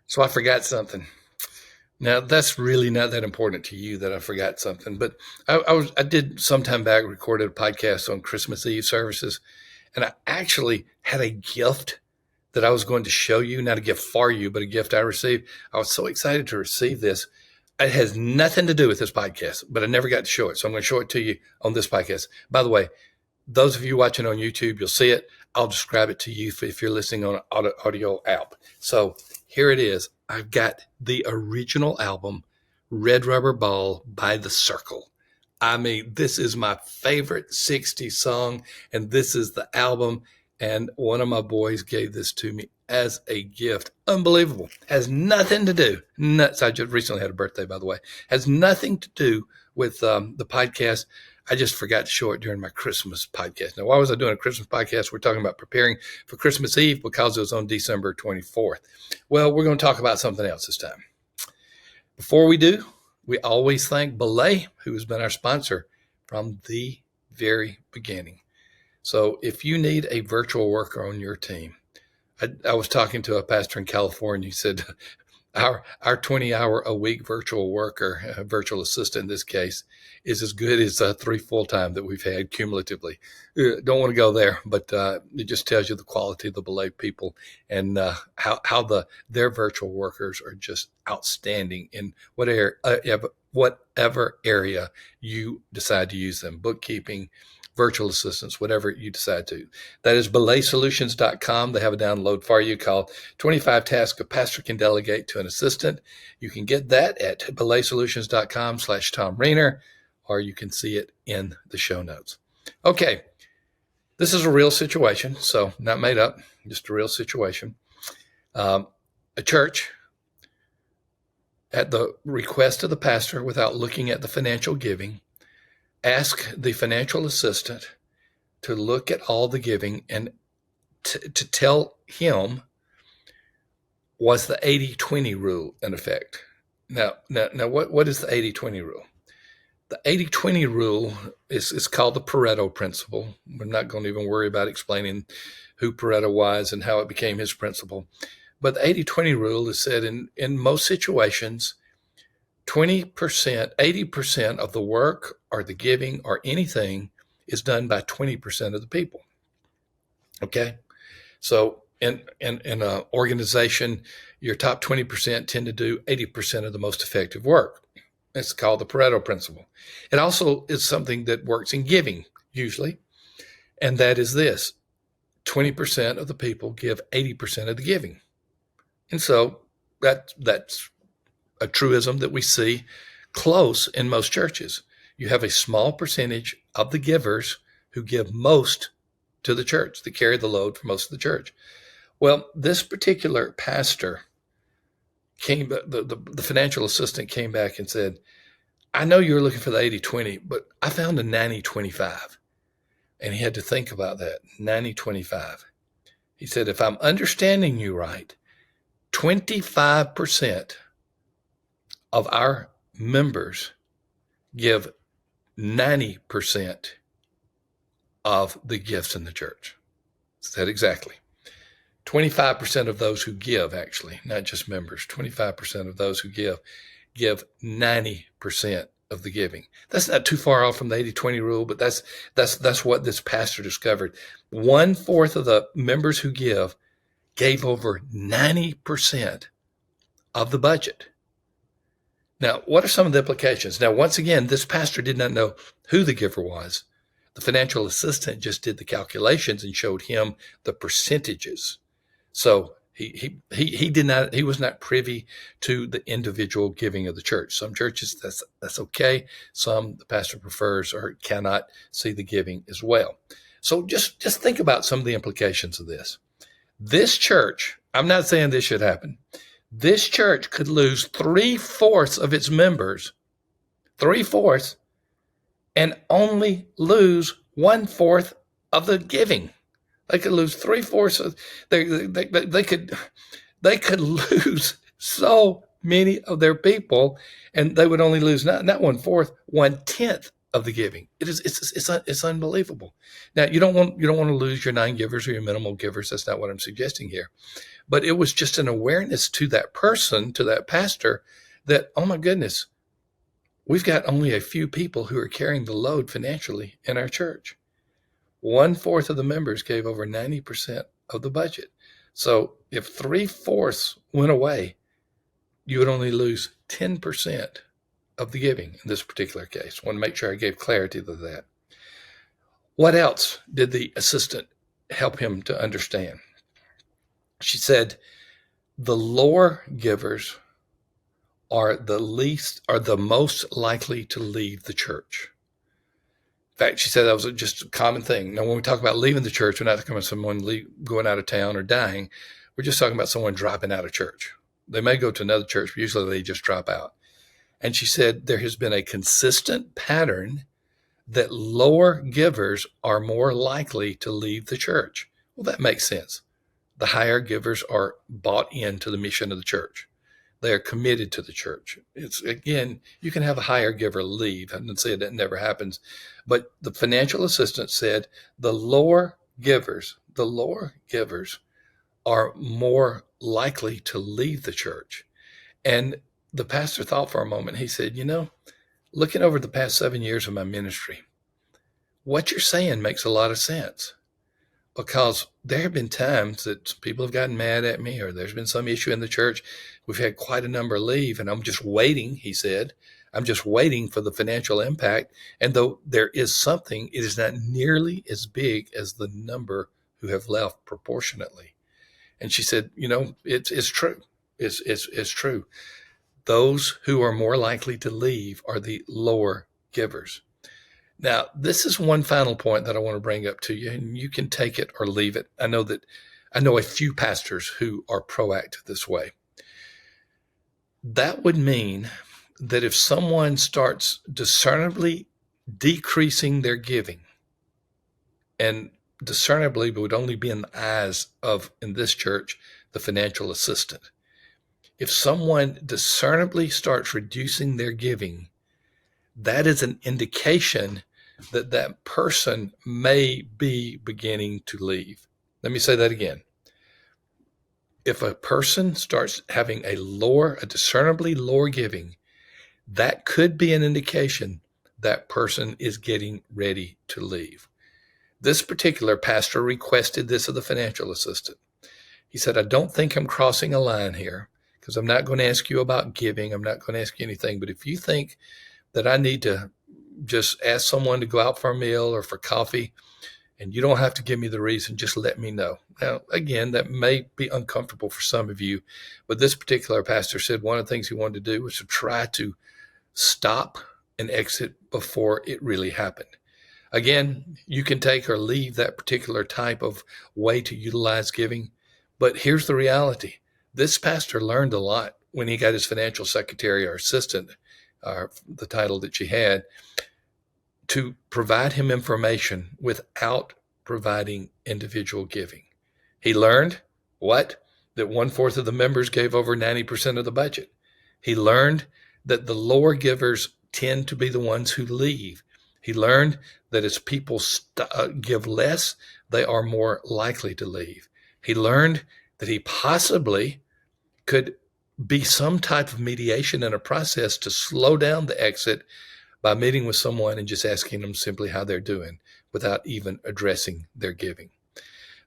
So I forgot something. Now that's really not that important to you that I forgot something, but I did some time back recorded a podcast on Christmas Eve services, and I actually had a gift that I was going to show you, not a gift for you, but a gift I received. I was so excited to receive this. It has nothing to do with this podcast, but I never got to show it, so I'm going to show it to you on this podcast. By the way, those of you watching on YouTube, you'll see it. I'll describe it to you if you're listening on an audio app. So here it is. I've got the original album, Red Rubber Ball by The Circle. I mean, this is my favorite 60s song, and this is the album. And one of my boys gave this to me as a gift. Unbelievable. Has nothing to do. Nuts. I just recently had a birthday, by the way. Has nothing to do with the podcast. I just forgot to show it during my Christmas podcast. Now, why was I doing a Christmas podcast? We're talking about preparing for Christmas Eve because it was on December 24th. Well, we're going to talk about something else this time. Before we do, we always thank Belay, who has been our sponsor from the very beginning. So if you need a virtual worker on your team, I was talking to a pastor in California. He said, our 20-hour-a-week virtual worker, virtual assistant in this case, is as good as 3 full-time that we've had cumulatively. Don't want to go there, but it just tells you the quality of the Belay people and how their virtual workers are just outstanding in whatever area you decide to use them, bookkeeping, virtual assistants, whatever you decide to. That is belaysolutions.com. They have a download for you called 25 Tasks a Pastor Can Delegate to an Assistant. You can get that at belaysolutions.com/Thom Rainer, or you can see it in the show notes. Okay, this is a real situation, so not made up, just a real situation. A church, at the request of the pastor, without looking at the financial giving, ask the financial assistant to look at all the giving and to tell him, was the 80-20 rule in effect? Now, what is the 80-20 rule? The 80-20 rule is called the Pareto principle. We're not going to even worry about explaining who Pareto was and how it became his principle. But the 80-20 rule is said in most situations, 20%, 80% of the work or the giving or anything is done by 20% of the people. Okay? So in an organization, your top 20% tend to do 80% of the most effective work. It's called the Pareto principle. It also is something that works in giving, usually, and that is this. 20% of the people give 80% of the giving. And so that's a truism that we see close in most churches. You have a small percentage of the givers who give most to the church, that carry the load for most of the church. Well, this particular pastor the financial assistant came back and said, I know you were looking for the 80-20, but I found a 90-25. And he had to think about that, 90-25. He said, if I'm understanding you right, 25% of our members give 90% of the gifts in the church. Said exactly. 25% of those who give, actually, not just members, 25% of those who give 90% of the giving. That's not too far off from the 80-20 rule, but that's what this pastor discovered. 1/4 of the members who gave over 90% of the budget. Now, what are some of the implications? Now, once again, this pastor did not know who the giver was. The financial assistant just did the calculations and showed him the percentages. So he was not privy to the individual giving of the church. Some churches that's okay. Some the pastor prefers or cannot see the giving as well. So just think about some of the implications of this. This church, I'm not saying this should happen. This church could lose 3/4 of its members, 3/4, and only lose 1/4 of the giving. They could lose 3/4 of they could lose so many of their people, and they would only lose not 1/4, 1/10 of the giving. It's unbelievable. Now you don't want to lose your 9 givers or your minimal givers. That's not what I'm suggesting here. But it was just an awareness to that person, to that pastor, that, oh my goodness, we've got only a few people who are carrying the load financially in our church. 1/4 of the members gave over 90% of the budget. So if 3/4 went away, you would only lose 10% of the giving in this particular case. I want to make sure I gave clarity to that. What else did the assistant help him to understand? She said, the lower givers are the most likely to leave the church. In fact, she said that was just a common thing. Now, when we talk about leaving the church, we're not talking about someone going out of town or dying. We're just talking about someone dropping out of church. They may go to another church, but usually they just drop out. And she said there has been a consistent pattern that lower givers are more likely to leave the church. Well, that makes sense. The higher givers are bought into the mission of the church. They are committed to the church. It's, again, you can have a higher giver leave. I didn't say that never happens. But the financial assistant said the lower givers are more likely to leave the church. And the pastor thought for a moment. He said, looking over the past 7 years of my ministry, what you're saying makes a lot of sense. Because there have been times that people have gotten mad at me, or there's been some issue in the church. We've had quite a number leave, and I'm just waiting, he said. I'm just waiting for the financial impact. And though there is something, it is not nearly as big as the number who have left proportionately. And she said, it's true. It's true. Those who are more likely to leave are the lower givers. Now, this is one final point that I want to bring up to you, and you can take it or leave it. I know a few pastors who are proactive this way. That would mean that if someone starts discernibly decreasing their giving, and discernibly would only be in the eyes of, in this church, the financial assistant. If someone discernibly starts reducing their giving, that is an indication that that person may be beginning to leave. Let me say that again. If a person starts having a discernibly lower giving, that could be an indication that person is getting ready to leave. This particular pastor requested this of the financial assistant. He said, I don't think I'm crossing a line here, because I'm not going to ask you about giving. I'm not going to ask you anything. But if you think that I need to just ask someone to go out for a meal or for coffee, and you don't have to give me the reason, just let me know. Now, again, that may be uncomfortable for some of you, but this particular pastor said one of the things he wanted to do was to try to stop an exit before it really happened. Again, you can take or leave that particular type of way to utilize giving, but here's the reality. This pastor learned a lot when he got his financial secretary or assistant, the title that she had, to provide him information without providing individual giving. He learned what? That 1/4 of the members gave over 90% of the budget. He learned that the lower givers tend to be the ones who leave. He learned that as people give less, they are more likely to leave. He learned that he possibly could be some type of mediation in a process to slow down the exit by meeting with someone and just asking them simply how they're doing without even addressing their giving.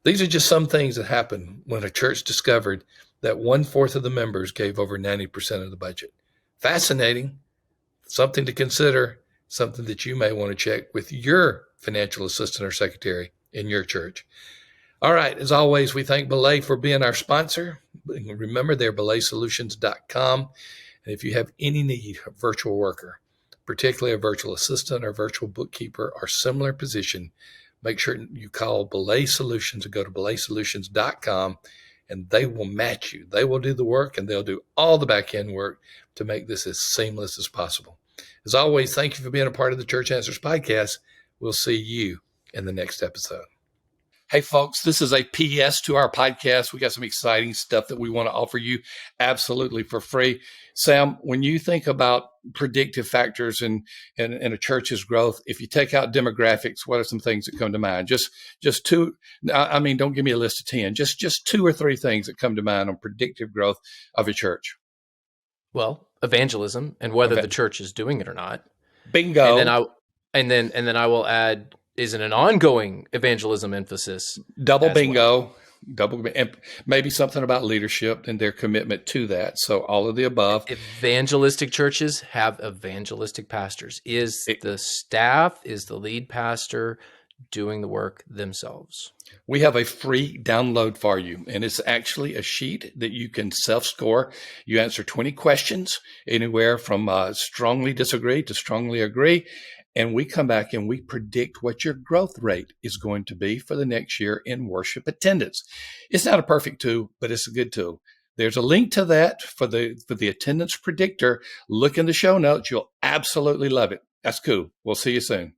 These are just some things that happened when a church discovered that 1/4 of the members gave over 90% of the budget. Fascinating, something to consider, something that you may want to check with your financial assistant or secretary in your church. All right, as always, we thank Belay for being our sponsor. Remember, they're belaysolutions.com. And if you have any need of a virtual worker, particularly a virtual assistant or virtual bookkeeper or similar position, make sure you call Belay Solutions and go to belaysolutions.com, and they will match you. They will do the work, and they'll do all the back end work to make this as seamless as possible. As always, thank you for being a part of the Church Answers podcast. We'll see you in the next episode. Hey, folks, this is a PS to our podcast. We got some exciting stuff that we want to offer you absolutely for free. Sam, when you think about predictive factors in a church's growth, if you take out demographics, what are some things that come to mind? Just two. I mean, don't give me a list of 10. Just two or three things that come to mind on predictive growth of a church. Well, evangelism and whether the church is doing it or not. Bingo. And then I will add, is it an ongoing evangelism emphasis? Double bingo. Well? And maybe something about leadership and their commitment to that. So all of the above. Evangelistic churches have evangelistic pastors. Is the staff, is the lead pastor doing the work themselves? We have a free download for you, and it's actually a sheet that you can self-score. You answer 20 questions, anywhere from strongly disagree to strongly agree. And we come back and we predict what your growth rate is going to be for the next year in worship attendance. It's not a perfect tool, but it's a good tool. There's a link to that for the attendance predictor. Look in the show notes. You'll absolutely love it. That's cool. We'll see you soon.